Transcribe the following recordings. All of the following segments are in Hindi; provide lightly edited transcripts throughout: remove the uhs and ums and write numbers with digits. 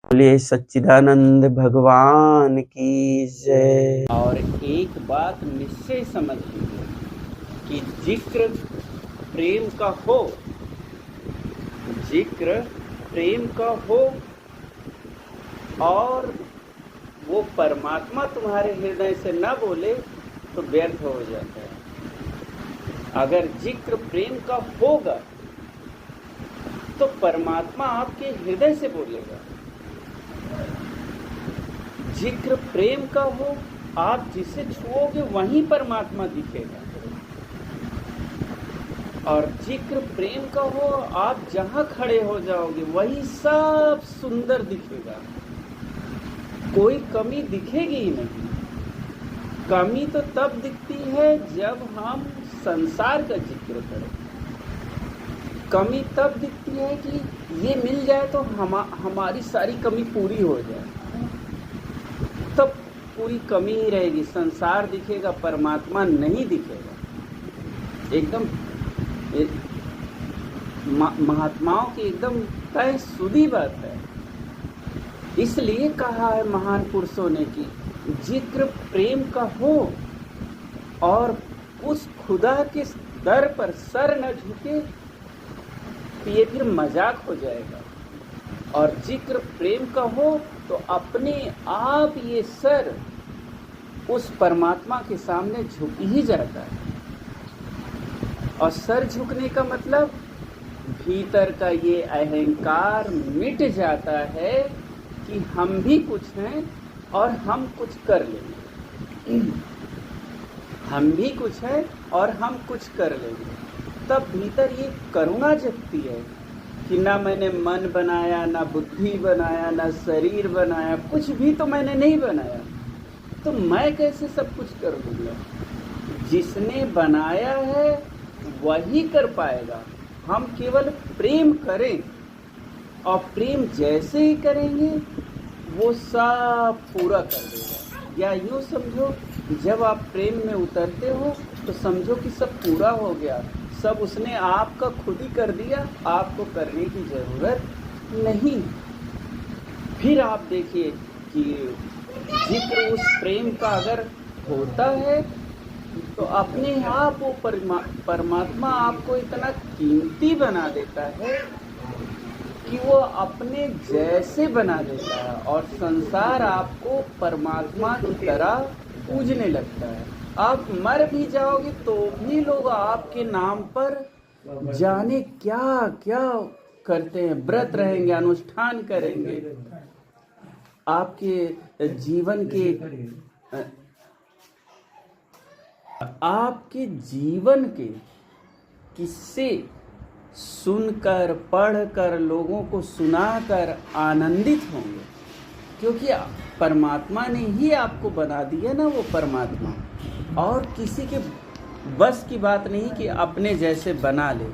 बोलिए सच्चिदानंद भगवान की जय। और एक बात निश्चय समझ लीजिए कि जिक्र प्रेम का हो, जिक्र प्रेम का हो और वो परमात्मा तुम्हारे हृदय से न बोले तो व्यर्थ हो जाता है। अगर जिक्र प्रेम का होगा तो परमात्मा आपके हृदय से बोलेगा। जिक्र प्रेम का हो, आप जिसे छुओगे वहीं परमात्मा दिखेगा। और जिक्र प्रेम का हो, आप जहां खड़े हो जाओगे वही सब सुंदर दिखेगा, कोई कमी दिखेगी ही नहीं। कमी तो तब दिखती है जब हम संसार का जिक्र करें। कमी तब दिखती है कि ये मिल जाए तो हमारी सारी कमी पूरी हो जाए, तब पूरी कमी ही रहेगी। संसार दिखेगा, परमात्मा नहीं दिखेगा। एकदम महात्माओं की एकदम तय सुधी बात है। इसलिए कहा है महान पुरुषों ने कि जिक्र प्रेम का हो और उस खुदा के दर पर सर न झुके तो ये फिर मजाक हो जाएगा। और जिक्र प्रेम का हो तो अपने आप ये सर उस परमात्मा के सामने झुक ही जाता है। और सर झुकने का मतलब भीतर का ये अहंकार मिट जाता है कि हम भी कुछ हैं और हम कुछ कर लेंगे। हम भी कुछ हैं और हम कुछ कर लेंगे। तब भीतर ये करुणा जगती है कि ना मैंने मन बनाया, ना बुद्धि बनाया, ना शरीर बनाया, कुछ भी तो मैंने नहीं बनाया, तो मैं कैसे सब कुछ कर दूंगा। जिसने बनाया है वही कर पाएगा। हम केवल प्रेम करें और प्रेम जैसे ही करेंगे वो सब पूरा कर देगा। या यूँ समझो, जब आप प्रेम में उतरते हो तो समझो कि सब पूरा हो गया, सब उसने आपका खुद ही कर दिया, आपको करने की ज़रूरत नहीं। फिर आप देखिए कि जिक्र उस प्रेम का अगर होता है तो अपने आप वो परमात्मा आपको इतना कीमती बना देता है कि वो अपने जैसे बना देता है और संसार आपको परमात्मा की तरह पूजने लगता है। आप मर भी जाओगे तो भी लोग आपके नाम पर जाने क्या क्या करते हैं, व्रत रहेंगे, अनुष्ठान करेंगे, आपके जीवन के किस्से सुनकर, पढ़कर, लोगों को सुनाकर आनंदित होंगे, क्योंकि परमात्मा ने ही आपको बना दिया ना वो परमात्मा। और किसी के बस की बात नहीं कि अपने जैसे बना ले।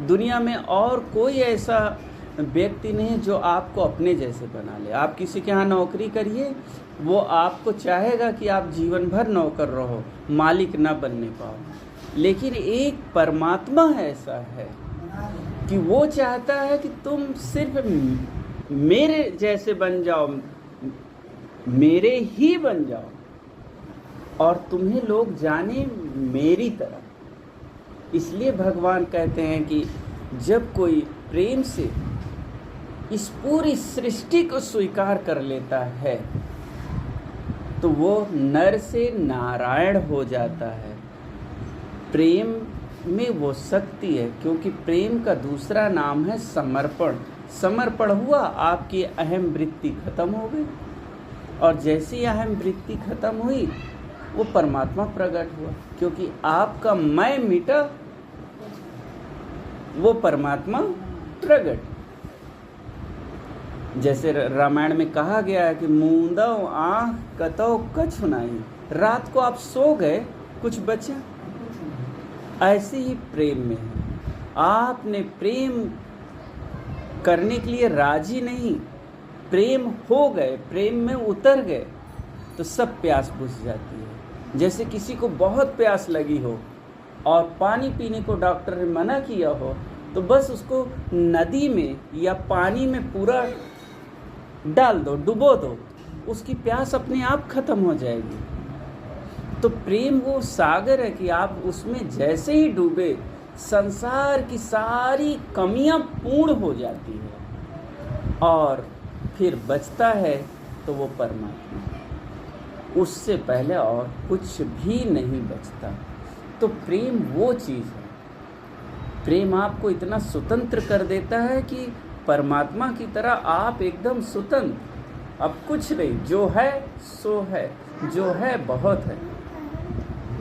दुनिया में और कोई ऐसा व्यक्ति नहीं जो आपको अपने जैसे बना ले। आप किसी के यहाँ नौकरी करिए, वो आपको चाहेगा कि आप जीवन भर नौकर रहो, मालिक ना बनने पाओ। लेकिन एक परमात्मा ऐसा है कि वो चाहता है कि तुम सिर्फ मेरे जैसे बन जाओ, मेरे ही बन जाओ और तुम्हें लोग जाने मेरी तरह। इसलिए भगवान कहते हैं कि जब कोई प्रेम से इस पूरी सृष्टि को स्वीकार कर लेता है तो वो नर से नारायण हो जाता है। प्रेम में वो शक्ति है, क्योंकि प्रेम का दूसरा नाम है समर्पण। समर्पण हुआ, आपकी अहम वृत्ति खत्म हो गई, और जैसे ही अहम वृत्ति खत्म हुई वो परमात्मा प्रकट हुआ, क्योंकि आपका मैं मिटा, वो परमात्मा प्रकट। जैसे रामायण में कहा गया है कि मूंदो आँख कतो कछु नहीं। रात को आप सो गए, कुछ बचा? ऐसे ही प्रेम में है। आपने प्रेम करने के लिए राजी नहीं, प्रेम हो गए, प्रेम में उतर गए तो सब प्यास बुझ जाती है। जैसे किसी को बहुत प्यास लगी हो और पानी पीने को डॉक्टर ने मना किया हो, तो बस उसको नदी में या पानी में पूरा डाल दो, डुबो दो, उसकी प्यास अपने आप खत्म हो जाएगी। तो प्रेम वो सागर है कि आप उसमें जैसे ही डूबे, संसार की सारी कमियां पूर्ण हो जाती है और फिर बचता है तो वो परमात्मा, उससे पहले और कुछ भी नहीं बचता। तो प्रेम वो चीज़ है, प्रेम आपको इतना स्वतंत्र कर देता है कि परमात्मा की तरह आप एकदम स्वतंत्र, अब कुछ नहीं, जो है सो है, जो है बहुत है,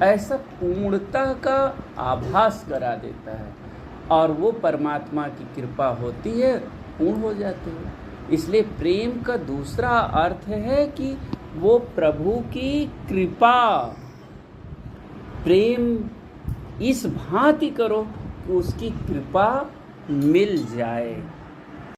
ऐसा पूर्णता का आभास करा देता है। और वो परमात्मा की कृपा होती है, पूर्ण हो जाते हैं। इसलिए प्रेम का दूसरा अर्थ है कि वो प्रभु की कृपा। प्रेम इस भांति करो कि उसकी कृपा मिल जाए।